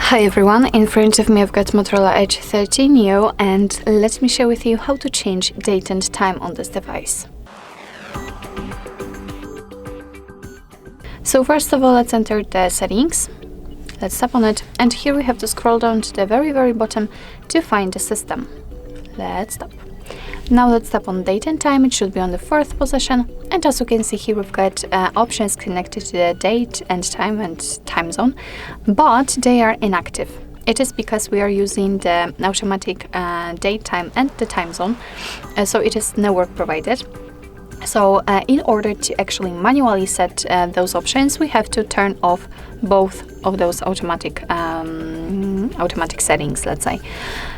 Hi everyone, in front of me I've got Motorola Edge 13 Neo, and let me share with you how to change date and time on this device. So first of all, let's enter the settings. Let's tap on it, and here we have to scroll down to the very bottom to find the system. Let's tap. Now let's tap on date and time. It should be on the fourth position, and as you can see here we've got options connected to the date and time zone, but they are inactive. It is because we are using the automatic date time and the time zone, so it is no work provided. So in order to actually manually set those options, we have to turn off both of those automatic settings, let's say.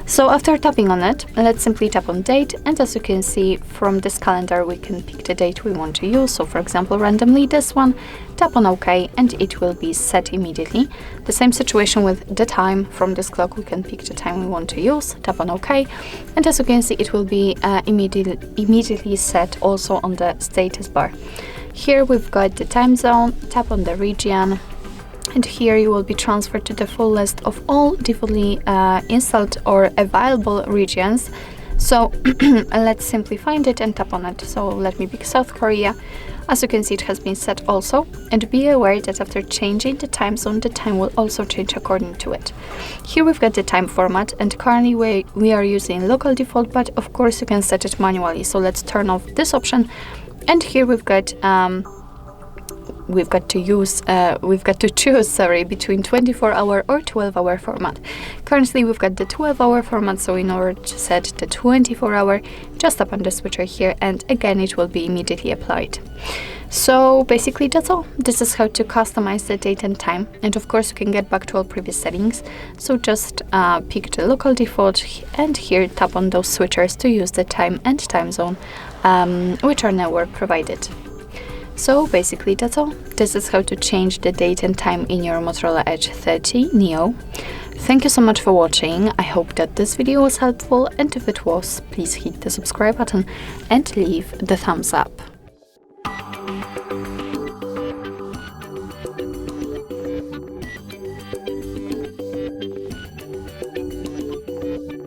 So after tapping on it, let's simply tap on date, and as you can see from this calendar we can pick the date we want to use. So for example, randomly this one, tap on OK, and it will be set immediately. The same situation with the time. From this clock we can pick the time we want to use, tap on OK, and as you can see it will be immediately set also on the status bar. Here we've got the time zone, tap on the region, and here you will be transferred to the full list of all defaultly installed or available regions. So let's simply find it and tap on it. So let me pick South Korea. As you can see, it has been set also, and be aware that after changing the time zone, the time will also change according to it. Here we've got the time format, and currently we are using local default, but of course you can set it manually. So let's turn off this option, and here we've got to choose between 24-hour or 12-hour format. Currently we've got the 12-hour format, so in order to set the 24-hour, just tap on the switcher here, and again it will be immediately applied. So basically that's all. This is how to customize the date and time, and of course you can get back to all previous settings. So just pick the local default, and here tap on those switchers to use the time and time zone, which are nowhere provided. So basically that's all. This is how to change the date and time in your Motorola Edge 13 Neo. Thank you so much for watching. I hope that this video was helpful, and if it was, please hit the subscribe button and leave the thumbs up.